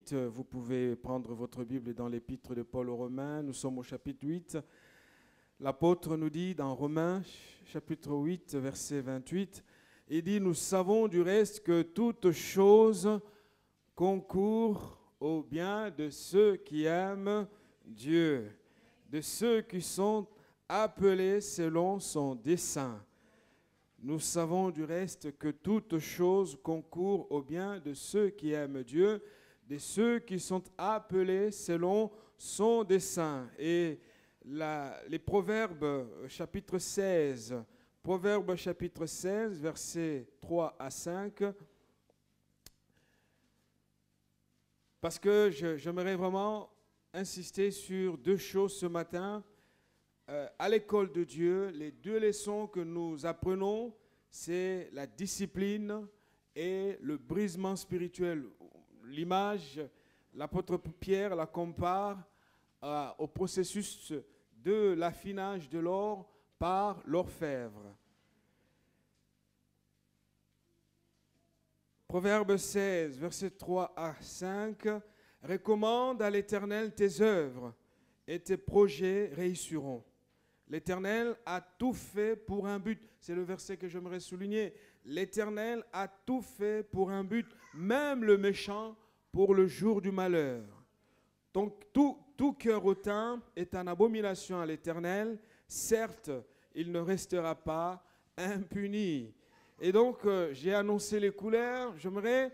8, vous pouvez prendre votre Bible dans l'épître de Paul aux Romains. Nous sommes au chapitre 8. L'apôtre nous dit dans Romains, chapitre 8, verset 28, il dit « Nous savons du reste que toute chose concourt au bien de ceux qui aiment Dieu, de ceux qui sont appelés selon son dessein. Nous savons du reste que toute chose concourt au bien de ceux qui aiment Dieu, de ceux qui sont appelés selon son dessein. » Et les Proverbes, chapitre 16, Proverbes, chapitre 16, versets 3 à 5, parce que j'aimerais vraiment insister sur deux choses ce matin. À l'école de Dieu, les deux leçons que nous apprenons, c'est la discipline et le brisement spirituel. L'image, l'apôtre Pierre la compare au processus de l'affinage de l'or par l'orfèvre. Proverbe 16, versets 3 à 5, « Recommande à l'Éternel tes œuvres, et tes projets réussiront. L'Éternel a tout fait pour un but. » C'est le verset que j'aimerais souligner. « L'Éternel a tout fait pour un but, même le méchant pour le jour du malheur. » Donc tout cœur hautain est en abomination à l'Éternel. Certes, il ne restera pas impuni. Et donc, j'ai annoncé les couleurs. J'aimerais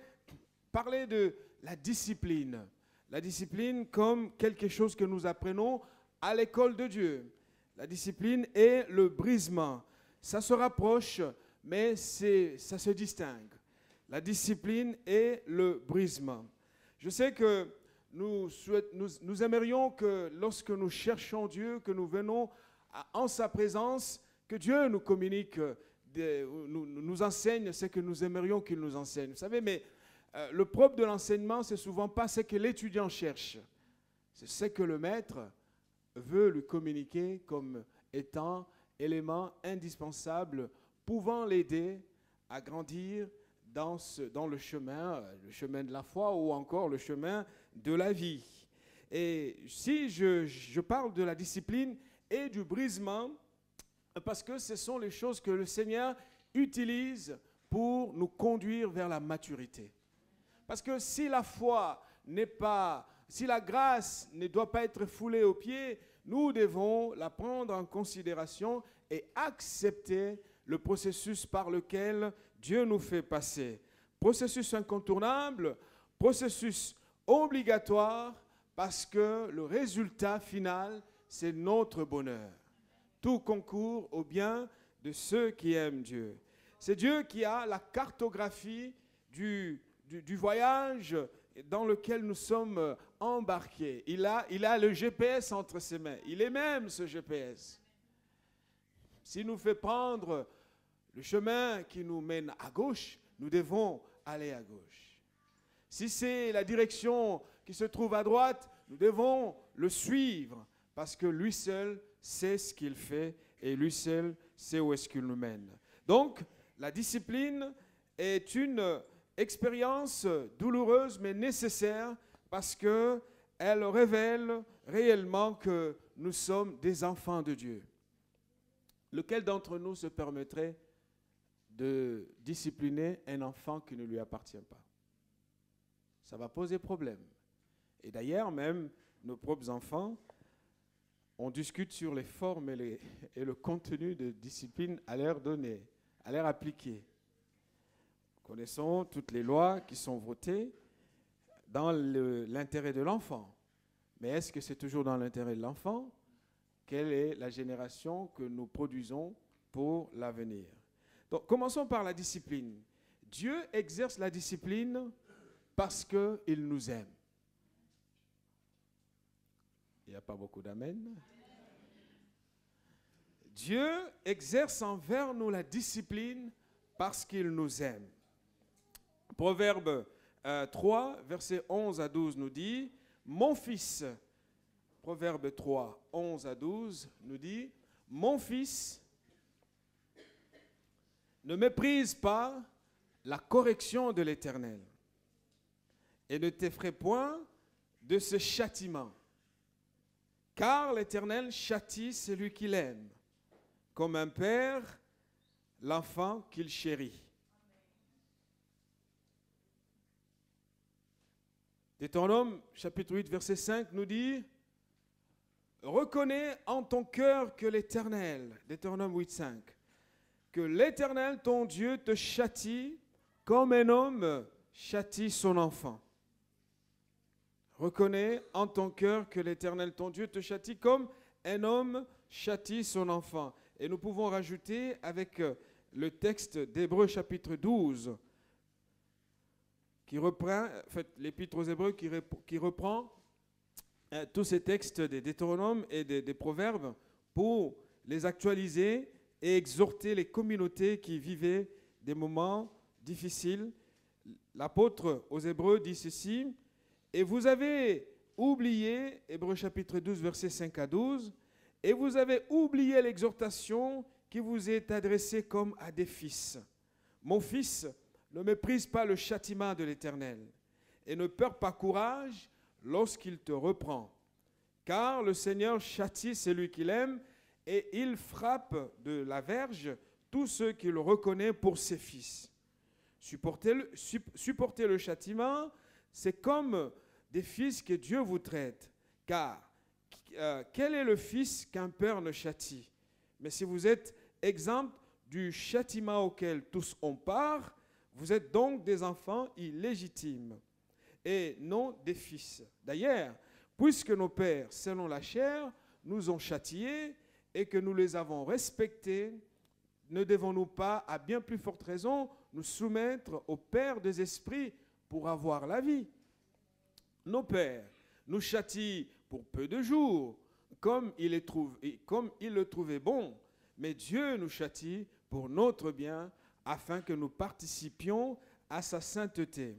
parler de la discipline. La discipline comme quelque chose que nous apprenons à l'école de Dieu. La discipline et le brisement. Ça se rapproche, mais ça se distingue. La discipline et le brisement. Je sais que nous aimerions que lorsque nous cherchons Dieu, que nous venons en sa présence, que Dieu nous communique, nous enseigne ce que nous aimerions qu'il nous enseigne. Vous savez, mais le propre de l'enseignement, c'est souvent pas ce que l'étudiant cherche. C'est ce que le maître veut lui communiquer comme étant élément indispensable, pouvant l'aider à grandir dans le chemin de la foi ou encore le chemin de la vie. Et si je parle de la discipline et du brisement, parce que ce sont les choses que le Seigneur utilise pour nous conduire vers la maturité. Parce que si la foi si la grâce ne doit pas être foulée aux pieds, nous devons la prendre en considération et accepter le processus par lequel Dieu nous fait passer. Processus incontournable, processus obligatoire, parce que le résultat final, c'est notre bonheur. Tout concourt au bien de ceux qui aiment Dieu. C'est Dieu qui a la cartographie du voyage dans lequel nous sommes embarqués. Il a le GPS entre ses mains. Il est même ce GPS. S'il nous fait prendre le chemin qui nous mène à gauche, nous devons aller à gauche. Si c'est la direction qui se trouve à droite, nous devons le suivre parce que lui seul sait ce qu'il fait et lui seul sait où est-ce qu'il nous mène. Donc, la discipline est une expérience douloureuse mais nécessaire parce qu'elle révèle réellement que nous sommes des enfants de Dieu. Lequel d'entre nous se permettrait de discipliner un enfant qui ne lui appartient pas? Ça va poser problème. Et d'ailleurs, même nos propres enfants, on discute sur les formes et le contenu de discipline à leur donner, à leur appliquer. Connaissons toutes les lois qui sont votées dans l'intérêt de l'enfant. Mais est-ce que c'est toujours dans l'intérêt de l'enfant? Quelle est la génération que nous produisons pour l'avenir? Donc, commençons par la discipline. Dieu exerce la discipline parce qu'il nous aime. Il n'y a pas beaucoup d'amen. Dieu exerce envers nous la discipline parce qu'il nous aime. Proverbe 3, versets 11 à 12 nous dit, « Mon fils », Proverbe 3, 11 à 12 nous dit, « Mon fils, ne méprise pas la correction de l'Éternel et ne t'effraie point de ce châtiment. Car l'Éternel châtie celui qu'il aime, comme un père l'enfant qu'il chérit. Deutéronome chapitre 8 verset 5 nous dit: reconnais en ton cœur que l'Éternel, Deutéronome 8, 5, que l'Éternel ton Dieu te châtie comme un homme châtie son enfant. Reconnais en ton cœur que l'Éternel ton Dieu te châtie comme un homme châtie son enfant. Et nous pouvons rajouter avec le texte d'Hébreux chapitre 12, qui reprend, en fait, l'épître aux Hébreux qui reprend tous ces textes des Deutéronomes et des Proverbes pour les actualiser et exhorter les communautés qui vivaient des moments difficiles. L'apôtre aux Hébreux dit ceci: et vous avez oublié, Hébreux chapitre 12, versets 5 à 12, et vous avez oublié l'exhortation qui vous est adressée comme à des fils. Mon fils, ne méprise pas le châtiment de l'Éternel, et ne perds pas courage lorsqu'il te reprend. Car le Seigneur châtie celui qu'il aime, et il frappe de la verge tous ceux qu'il reconnaît pour ses fils. Supporter le châtiment, c'est comme des fils que Dieu vous traite. Car quel est le fils qu'un père ne châtie? Mais si vous êtes exempt du châtiment auquel tous ont part, vous êtes donc des enfants illégitimes et non des fils. D'ailleurs, puisque nos pères, selon la chair, nous ont châtiés et que nous les avons respectés, ne devons-nous pas, à bien plus forte raison, nous soumettre au Père des esprits pour avoir la vie? Nos pères nous châtient pour peu de jours, comme ils le trouvaient bon, mais Dieu nous châtie pour notre bien, afin que nous participions à sa sainteté.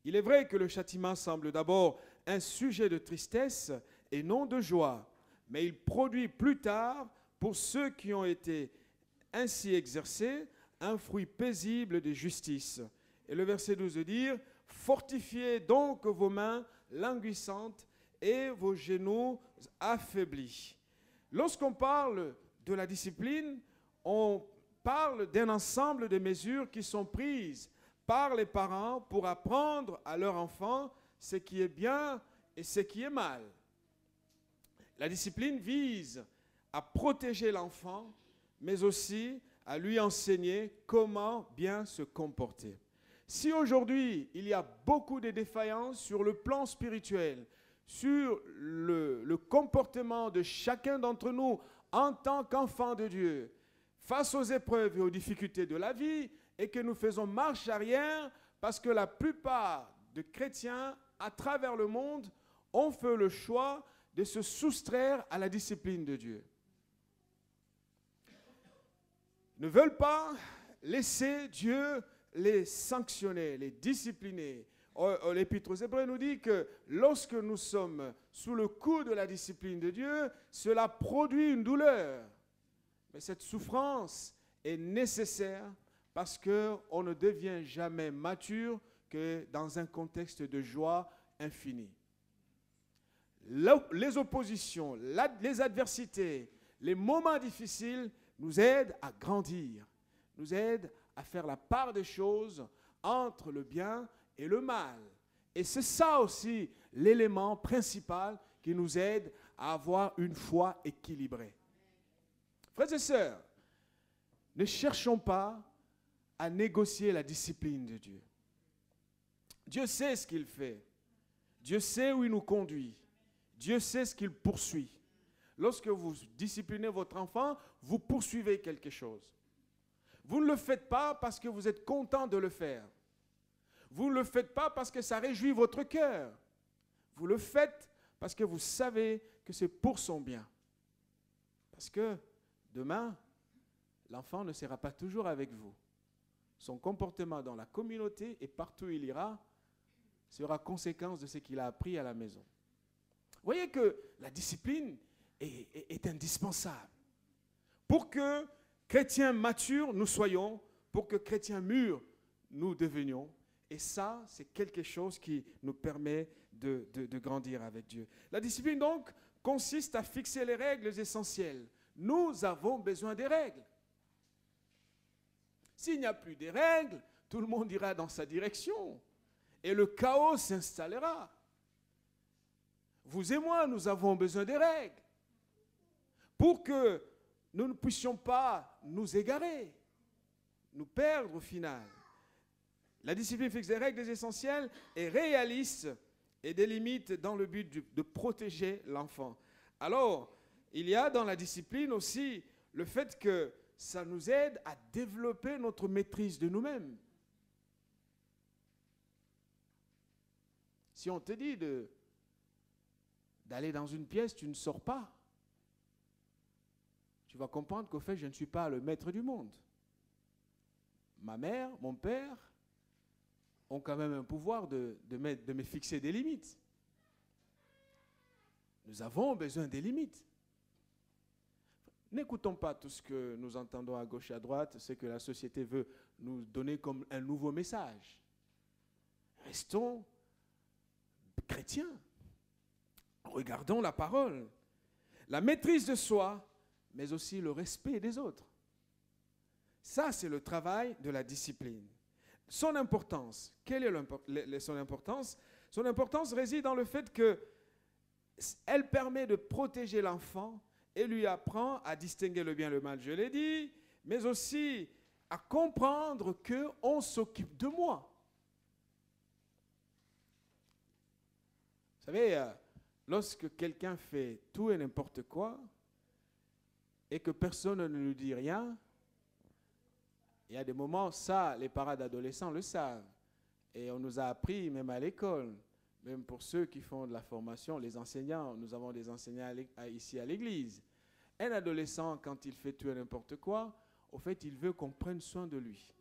Il est vrai que le châtiment semble d'abord un sujet de tristesse et non de joie, mais il produit plus tard, pour ceux qui ont été ainsi exercés, un fruit paisible de justice. Et le verset 12 dit: fortifiez donc vos mains languissantes et vos genoux affaiblis. Lorsqu'on parle de la discipline, on parle d'un ensemble de mesures qui sont prises par les parents pour apprendre à leurs enfants ce qui est bien et ce qui est mal. La discipline vise à protéger l'enfant, mais aussi à lui enseigner comment bien se comporter. Si aujourd'hui, il y a beaucoup de défaillances sur le plan spirituel, sur le comportement de chacun d'entre nous en tant qu'enfant de Dieu, face aux épreuves et aux difficultés de la vie, et que nous faisons marche arrière parce que la plupart de chrétiens à travers le monde ont fait le choix de se soustraire à la discipline de Dieu. Ne veulent pas laisser Dieu les sanctionner, les discipliner. L'Épître aux Hébreux nous dit que lorsque nous sommes sous le coup de la discipline de Dieu, cela produit une douleur. Mais cette souffrance est nécessaire parce qu'on ne devient jamais mature que dans un contexte de joie infinie. Les oppositions, les adversités, les moments difficiles nous aident à grandir, nous aident à faire la part des choses entre le bien et le mal. Et c'est ça aussi l'élément principal qui nous aide à avoir une foi équilibrée. Frères et sœurs, ne cherchons pas à négocier la discipline de Dieu. Dieu sait ce qu'il fait. Dieu sait où il nous conduit. Dieu sait ce qu'il poursuit. Lorsque vous disciplinez votre enfant, vous poursuivez quelque chose. Vous ne le faites pas parce que vous êtes content de le faire. Vous ne le faites pas parce que ça réjouit votre cœur. Vous le faites parce que vous savez que c'est pour son bien. Parce que demain, l'enfant ne sera pas toujours avec vous. Son comportement dans la communauté et partout où il ira sera conséquence de ce qu'il a appris à la maison. Vous voyez que la discipline est indispensable pour que chrétiens matures nous soyons, pour que chrétiens mûrs nous devenions, Et ça, c'est quelque chose qui nous permet de grandir avec Dieu. La discipline, donc, consiste à fixer les règles essentielles. Nous avons besoin des règles. S'il n'y a plus de règles, tout le monde ira dans sa direction et le chaos s'installera. Vous et moi, nous avons besoin des règles pour que nous ne puissions pas nous égarer, nous perdre au final. La discipline fixe des règles essentielles et réaliste et des limites dans le but de protéger l'enfant. Alors, il y a dans la discipline aussi le fait que ça nous aide à développer notre maîtrise de nous-mêmes. Si on te dit d'aller dans une pièce, tu ne sors pas. Tu vas comprendre qu'au fait, je ne suis pas le maître du monde. Ma mère, mon père ont quand même un pouvoir de me fixer des limites. Nous avons besoin des limites. N'écoutons pas tout ce que nous entendons à gauche et à droite, ce que la société veut nous donner comme un nouveau message. Restons chrétiens. Regardons la parole. La maîtrise de soi, mais aussi le respect des autres. Ça, c'est le travail de la discipline. Son importance, quelle est son importance? Son importance réside dans le fait qu'elle permet de protéger l'enfant et lui apprend à distinguer le bien et le mal, je l'ai dit, mais aussi à comprendre qu'on s'occupe de moi. Vous savez, lorsque quelqu'un fait tout et n'importe quoi et que personne ne lui dit rien, il y a des moments, ça, les parents d'adolescents le savent. Et on nous a appris, même à l'école, même pour ceux qui font de la formation, les enseignants, nous avons des enseignants ici à l'église. Un adolescent, quand il fait tout et n'importe quoi, au fait, il veut qu'on prenne soin de lui.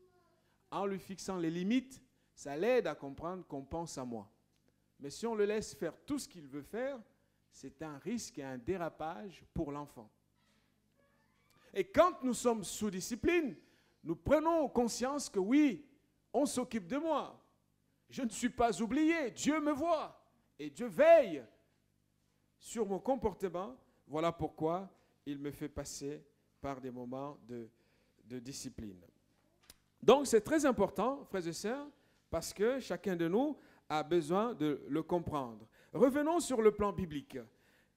En lui fixant les limites, ça l'aide à comprendre qu'on pense à moi. Mais si on le laisse faire tout ce qu'il veut faire, c'est un risque et un dérapage pour l'enfant. Et quand nous sommes sous discipline, nous prenons conscience que oui, on s'occupe de moi. Je ne suis pas oublié, Dieu me voit et Dieu veille sur mon comportement. Voilà pourquoi il me fait passer par des moments de discipline. Donc c'est très important, frères et sœurs, parce que chacun de nous a besoin de le comprendre. Revenons sur le plan biblique.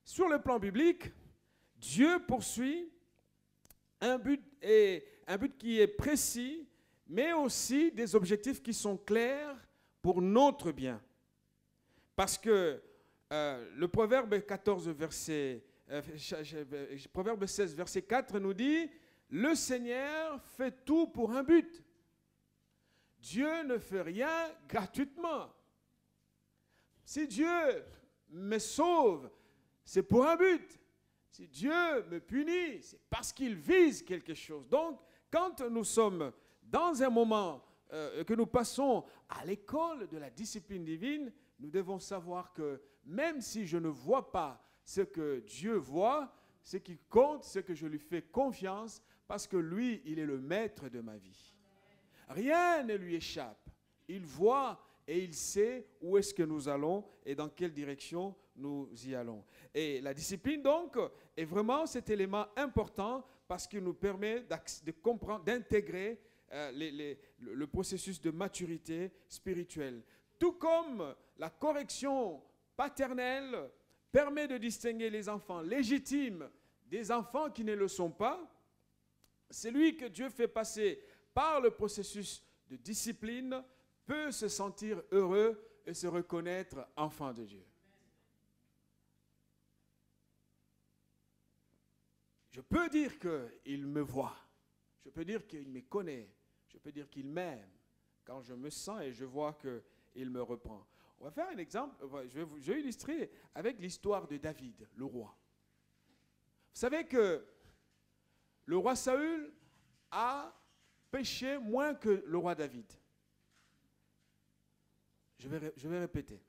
Sur le plan biblique, Dieu poursuit un but qui est précis, mais aussi des objectifs qui sont clairs pour notre bien. Parce que le Proverbe 16, verset 4 nous dit « Le Seigneur fait tout pour un but. Dieu ne fait rien gratuitement. Si Dieu me sauve, c'est pour un but. Si Dieu me punit, c'est parce qu'il vise quelque chose. » Donc, quand nous sommes dans un moment que nous passons à l'école de la discipline divine, nous devons savoir que même si je ne vois pas ce que Dieu voit, ce qui compte, c'est que je lui fais confiance parce que lui, il est le maître de ma vie. Rien ne lui échappe. Il voit et il sait où est-ce que nous allons et dans quelle direction nous y allons. Et la discipline, donc, est vraiment cet élément important parce qu'il nous permet de comprendre, d'intégrer le processus de maturité spirituelle. Tout comme la correction paternelle permet de distinguer les enfants légitimes des enfants qui ne le sont pas, celui que Dieu fait passer par le processus de discipline peut se sentir heureux et se reconnaître enfant de Dieu. Je peux dire qu'il me voit, je peux dire qu'il me connaît, je peux dire qu'il m'aime quand je me sens et je vois qu'il me reprend. On va faire un exemple, je vais illustrer avec l'histoire de David, le roi. Vous savez que le roi Saül a péché moins que le roi David. Je vais répéter.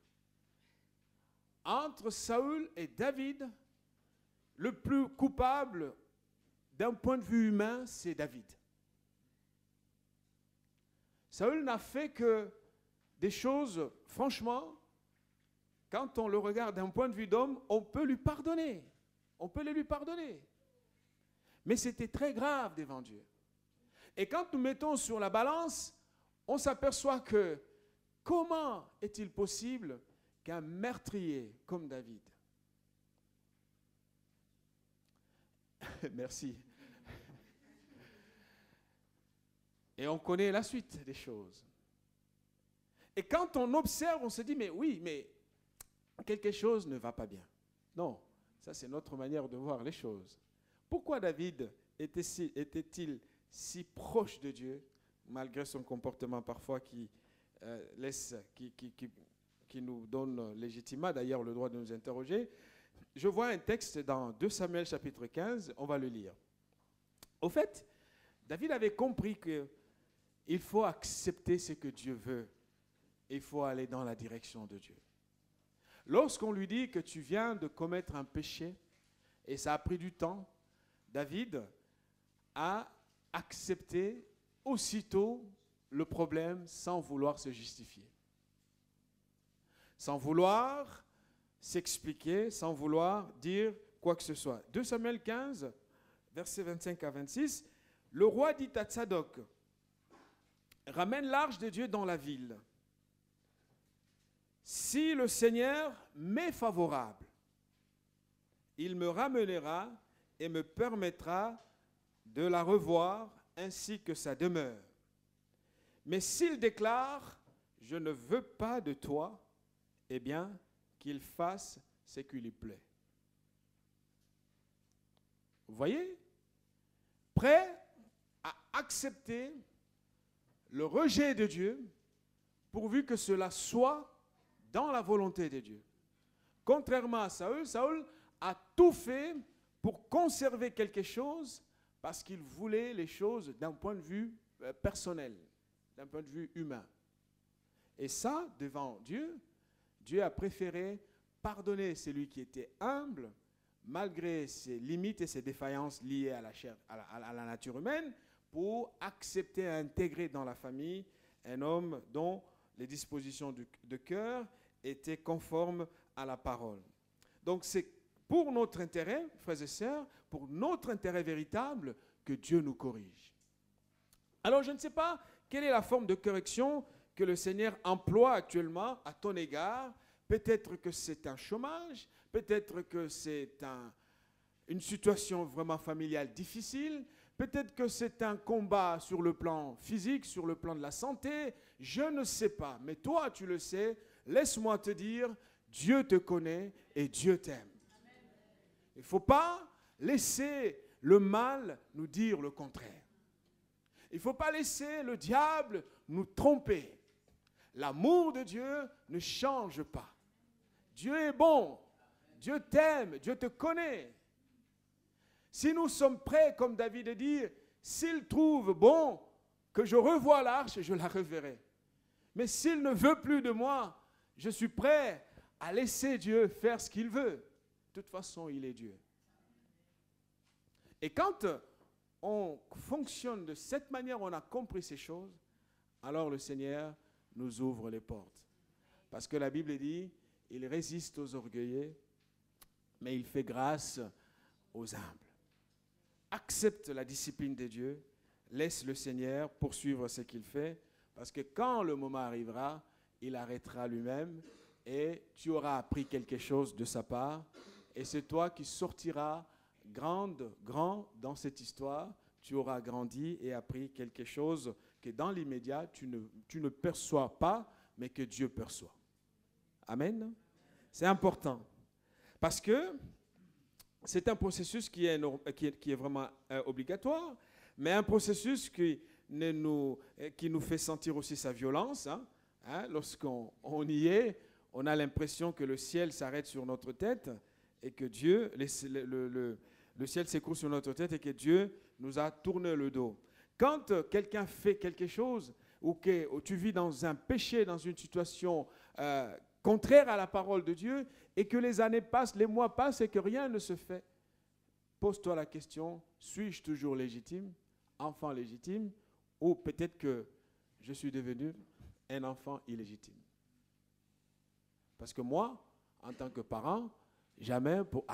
Entre Saül et David, le plus coupable d'un point de vue humain, c'est David. Saül n'a fait que des choses, franchement, quand on le regarde d'un point de vue d'homme, on peut lui pardonner. On peut les lui pardonner. Mais c'était très grave devant Dieu. Et quand nous mettons sur la balance, on s'aperçoit que comment est-il possible qu'un meurtrier comme David, merci, et on connaît la suite des choses. Et quand on observe, on se dit, mais oui, mais quelque chose ne va pas bien. Non, ça c'est notre manière de voir les choses. Pourquoi David était-il si proche de Dieu, malgré son comportement parfois qui nous donne légitimement d'ailleurs le droit de nous interroger? Je vois un texte dans 2 Samuel chapitre 15, on va le lire. Au fait, David avait compris qu'il faut accepter ce que Dieu veut. Il faut aller dans la direction de Dieu. Lorsqu'on lui dit que tu viens de commettre un péché, et ça a pris du temps, David a accepté aussitôt le problème sans vouloir se justifier. Sans vouloir s'expliquer, sans vouloir dire quoi que ce soit. 2 Samuel 15, versets 25 à 26, le roi dit à Tsadok, ramène l'arche de Dieu dans la ville. Si le Seigneur m'est favorable, il me ramènera et me permettra de la revoir ainsi que sa demeure. Mais s'il déclare, je ne veux pas de toi, eh bien, qu'il fasse ce qui lui plaît. Vous voyez? Prêt à accepter le rejet de Dieu, pourvu que cela soit dans la volonté de Dieu. Contrairement à Saül, Saül a tout fait pour conserver quelque chose parce qu'il voulait les choses d'un point de vue personnel, d'un point de vue humain. Et ça, devant Dieu, Dieu a préféré pardonner celui qui était humble, malgré ses limites et ses défaillances liées à la chair, à la nature humaine, pour accepter et intégrer dans la famille un homme dont les dispositions de cœur étaient conformes à la parole. Donc c'est pour notre intérêt, frères et sœurs, pour notre intérêt véritable que Dieu nous corrige. Alors je ne sais pas quelle est la forme de correction que le Seigneur emploie actuellement à ton égard. Peut-être que c'est un chômage, peut-être que c'est une situation vraiment familiale difficile, peut-être que c'est un combat sur le plan physique, sur le plan de la santé, je ne sais pas. Mais toi, tu le sais, laisse-moi te dire, Dieu te connaît et Dieu t'aime. Il ne faut pas laisser le mal nous dire le contraire. Il ne faut pas laisser le diable nous tromper. L'amour de Dieu ne change pas. Dieu est bon, Dieu t'aime, Dieu te connaît. Si nous sommes prêts, comme David, à dire, s'il trouve bon que je revoie l'arche, je la reverrai. Mais s'il ne veut plus de moi, je suis prêt à laisser Dieu faire ce qu'il veut. De toute façon, il est Dieu. Et quand on fonctionne de cette manière, on a compris ces choses, alors le Seigneur nous ouvre les portes. Parce que la Bible dit, il résiste aux orgueilleux, mais il fait grâce aux humbles. Accepte la discipline de Dieu, laisse le Seigneur poursuivre ce qu'il fait, parce que quand le moment arrivera, il arrêtera lui-même et tu auras appris quelque chose de sa part, et c'est toi qui sortiras grand dans cette histoire. Tu auras grandi et appris quelque chose que dans l'immédiat, tu ne perçois pas, mais que Dieu perçoit. Amen. C'est important. Parce que c'est un processus qui est vraiment obligatoire, mais un processus qui nous fait sentir aussi sa violence. Lorsqu'on y est, on a l'impression que le ciel s'arrête sur notre tête et que Dieu, le ciel s'écroule sur notre tête et que Dieu nous a tourné le dos. Quand quelqu'un fait quelque chose ou que tu vis dans un péché, dans une situation contraire à la parole de Dieu et que les années passent, les mois passent et que rien ne se fait, pose-toi la question, suis-je toujours légitime, enfant légitime, ou peut-être que je suis devenu un enfant illégitime. Parce que moi, en tant que parent, jamais, pour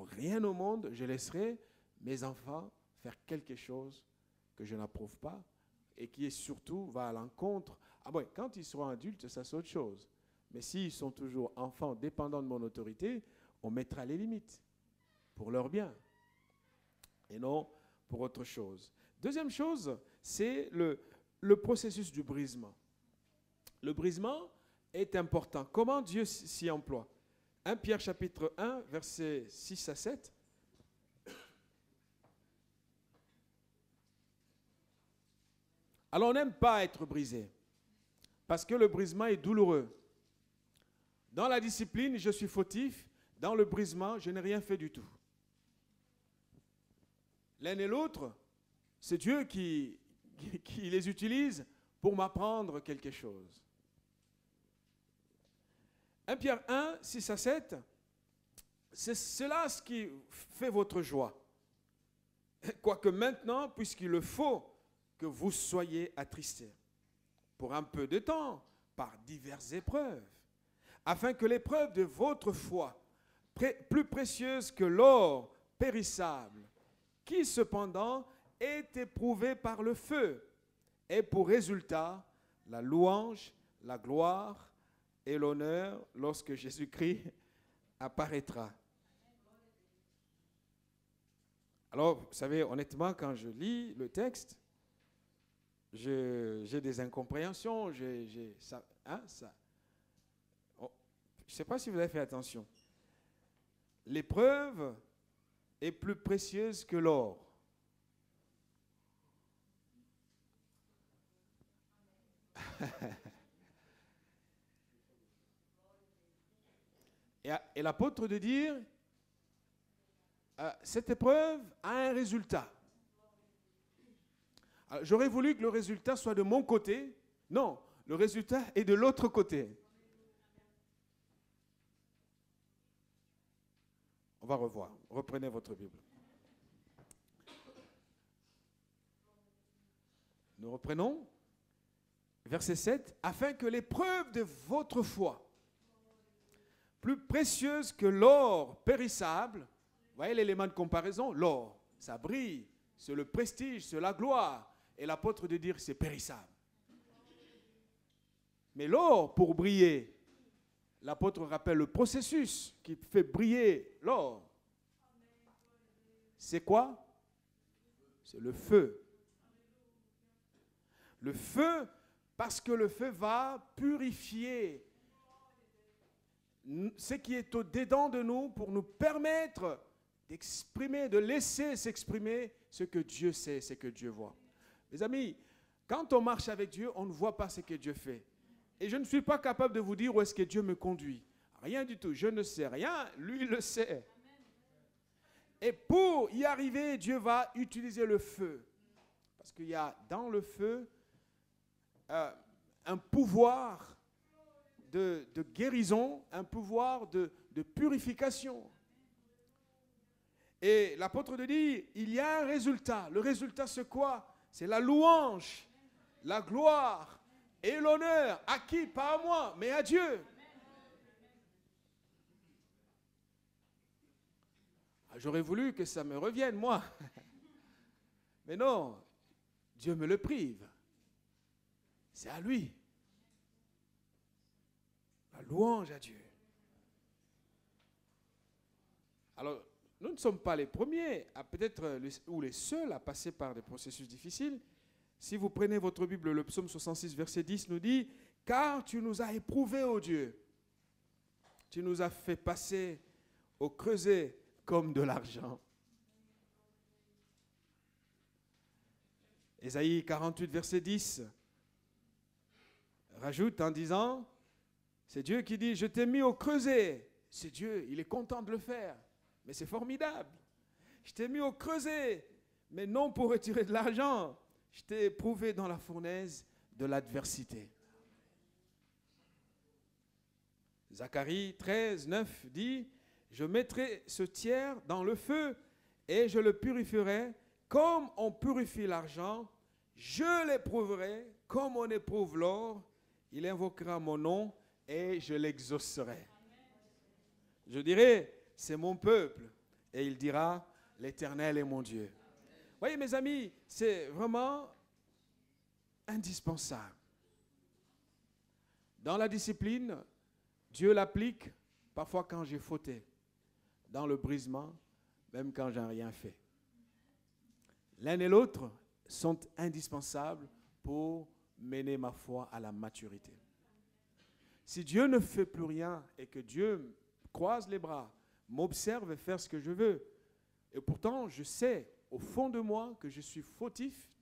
rien au monde, je laisserai mes enfants faire quelque chose que je n'approuve pas et qui surtout va à l'encontre. Ah bon, quand ils seront adultes, ça c'est autre chose. Mais s'ils sont toujours enfants dépendants de mon autorité, on mettra les limites pour leur bien et non pour autre chose. Deuxième chose, c'est le processus du brisement. Le brisement est important. Comment Dieu s'y emploie? 1 Pierre chapitre 1, versets 6 à 7. Alors on n'aime pas être brisé, parce que le brisement est douloureux. Dans la discipline, je suis fautif. Dans le brisement, je n'ai rien fait du tout. L'un et l'autre, c'est Dieu qui les utilise pour m'apprendre quelque chose. 1 Pierre 1, 6 à 7, c'est cela ce qui fait votre joie. Quoique maintenant, puisqu'il le faut que vous soyez attristés, pour un peu de temps, par diverses épreuves, afin que l'épreuve de votre foi, plus précieuse que l'or périssable, qui cependant est éprouvé par le feu, ait pour résultat la louange, la gloire et l'honneur lorsque Jésus-Christ apparaîtra. Alors, vous savez, honnêtement, quand je lis le texte, j'ai des incompréhensions, je ne sais pas si vous avez fait attention. L'épreuve est plus précieuse que l'or. Et l'apôtre de dire, cette épreuve a un résultat. J'aurais voulu que le résultat soit de mon côté. Non, le résultat est de l'autre côté. On va revoir. Reprenez votre Bible. Nous reprenons. Verset 7. Afin que l'épreuve de votre foi, plus précieuse que l'or périssable, vous voyez l'élément de comparaison, l'or, ça brille, c'est le prestige, c'est la gloire. Et l'apôtre de dire c'est périssable. Mais l'or, pour briller, l'apôtre rappelle le processus qui fait briller l'or. C'est quoi? C'est le feu. Le feu, parce que le feu va purifier ce qui est au-dedans de nous pour nous permettre d'exprimer, de laisser s'exprimer ce que Dieu sait, ce que Dieu voit. Mes amis, quand on marche avec Dieu, on ne voit pas ce que Dieu fait. Et je ne suis pas capable de vous dire où est-ce que Dieu me conduit. Rien du tout. Je ne sais rien. Lui le sait. Et pour y arriver, Dieu va utiliser le feu. Parce qu'il y a dans le feu un pouvoir de guérison, un pouvoir de purification. Et l'apôtre de dit, il y a un résultat. Le résultat, c'est quoi? C'est la louange, la gloire et l'honneur. À qui? Pas à moi, mais à Dieu. J'aurais voulu que ça me revienne, moi. Mais non, Dieu me le prive. C'est à lui. La louange à Dieu. Alors, nous ne sommes pas les premiers, peut-être ou les seuls à passer par des processus difficiles. Si vous prenez votre Bible, le psaume 66, verset 10 nous dit « Car tu nous as éprouvés, ô Dieu, tu nous as fait passer au creuset comme de l'argent. » Ésaïe 48, verset 10 rajoute en disant, c'est Dieu qui dit, je t'ai mis au creuset. C'est Dieu, il est content de le faire. Mais c'est formidable. Je t'ai mis au creuset, mais non pour retirer de l'argent. Je t'ai éprouvé dans la fournaise de l'adversité. Zacharie 13, 9 dit, je mettrai ce tiers dans le feu et je le purifierai comme on purifie l'argent. Je l'éprouverai comme on éprouve l'or il invoquera mon nom et je l'exaucerai. Je dirai, c'est mon peuple. Et il dira, l'Éternel est mon Dieu. Voyez mes amis, c'est vraiment indispensable. Dans la discipline, Dieu l'applique parfois quand j'ai fauté. Dans le brisement, même quand je n'ai rien fait. L'un et l'autre sont indispensables pour mener ma foi à la maturité. Si Dieu ne fait plus rien et que Dieu croise les bras, m'observe et fait ce que je veux, et pourtant je sais au fond de moi que je suis fautif,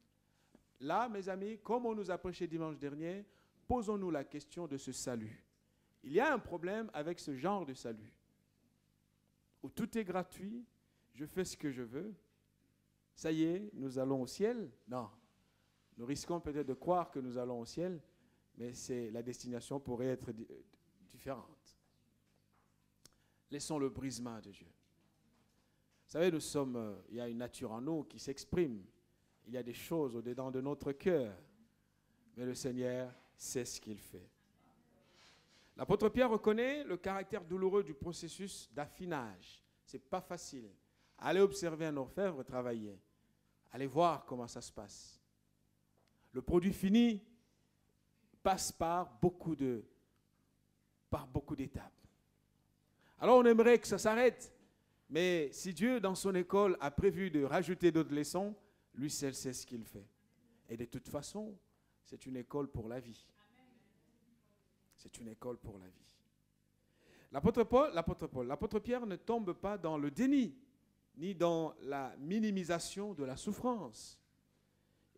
là, mes amis, comme on nous a prêché dimanche dernier, posons-nous la question de ce salut. Il y a un problème avec ce genre de salut, où tout est gratuit, je fais ce que je veux, ça y est, nous allons au ciel. Non, nous risquons peut-être de croire que nous allons au ciel, mais la destination pourrait être différente. Laissons le brisement de Dieu. Vous savez, il y a une nature en nous qui s'exprime. Il y a des choses au-dedans de notre cœur. Mais le Seigneur sait ce qu'il fait. L'apôtre Pierre reconnaît le caractère douloureux du processus d'affinage. Ce n'est pas facile. Allez observer un orfèvre travailler. Allez voir comment ça se passe. Le produit fini passe par beaucoup d'étapes. Alors on aimerait que ça s'arrête. Mais si Dieu, dans son école, a prévu de rajouter d'autres leçons, lui seul sait ce qu'il fait. Et de toute façon, c'est une école pour la vie. C'est une école pour la vie. L'apôtre Pierre ne tombe pas dans le déni, ni dans la minimisation de la souffrance.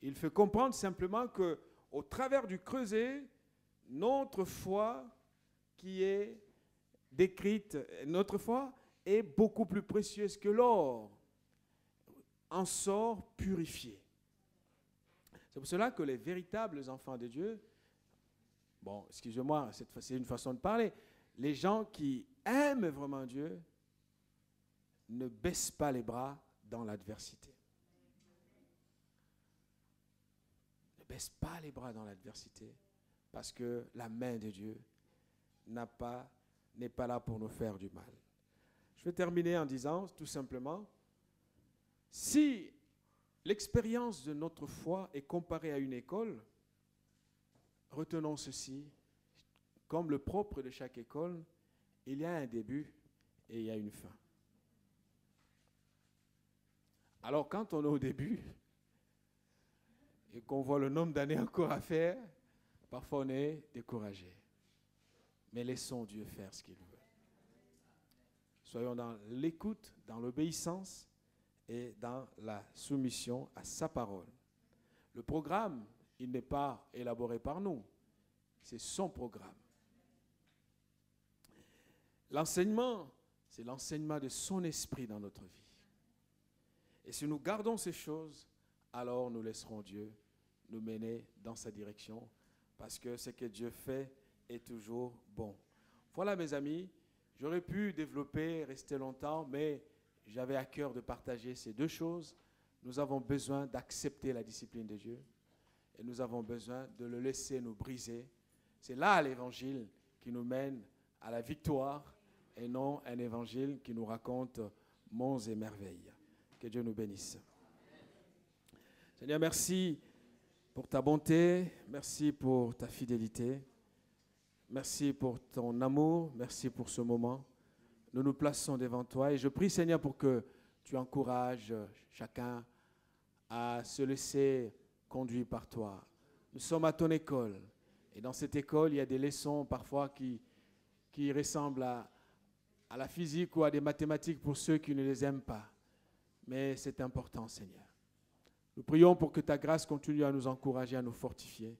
Il fait comprendre simplement qu'au travers du creuset, notre foi qui est décrite, notre foi est beaucoup plus précieuse que l'or, en sort purifié. C'est pour cela que les véritables enfants de Dieu, bon, excusez-moi, c'est une façon de parler, les gens qui aiment vraiment Dieu ne baissent pas les bras dans l'adversité. Ne baissent pas les bras dans l'adversité parce que la main de Dieu n'est pas là pour nous faire du mal. Je vais terminer en disant tout simplement, si l'expérience de notre foi est comparée à une école, retenons ceci, comme le propre de chaque école, il y a un début et il y a une fin. Alors quand on est au début et qu'on voit le nombre d'années encore à faire, parfois on est découragé. Mais laissons Dieu faire ce qu'il veut. Soyons dans l'écoute, dans l'obéissance et dans la soumission à sa parole. Le programme, il n'est pas élaboré par nous. C'est son programme. L'enseignement, c'est l'enseignement de son esprit dans notre vie. Et si nous gardons ces choses, alors nous laisserons Dieu nous mener dans sa direction, parce que ce que Dieu fait est toujours bon. Voilà mes amis, j'aurais pu développer, rester longtemps, mais j'avais à cœur de partager ces deux choses. Nous avons besoin d'accepter la discipline de Dieu et nous avons besoin de le laisser nous briser. C'est là l'évangile qui nous mène à la victoire et non un évangile qui nous raconte monts et merveilles. Que Dieu nous bénisse. Seigneur, merci pour ta bonté, merci pour ta fidélité, merci pour ton amour, merci pour ce moment. Nous nous plaçons devant toi et je prie, Seigneur, pour que tu encourages chacun à se laisser conduire par toi. Nous sommes à ton école et dans cette école, il y a des leçons parfois qui ressemblent à la physique ou à des mathématiques pour ceux qui ne les aiment pas. Mais c'est important, Seigneur. Nous prions pour que ta grâce continue à nous encourager, à nous fortifier.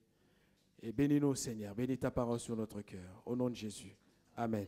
Et bénis-nous, Seigneur. Bénis ta parole sur notre cœur. Au nom de Jésus. Amen.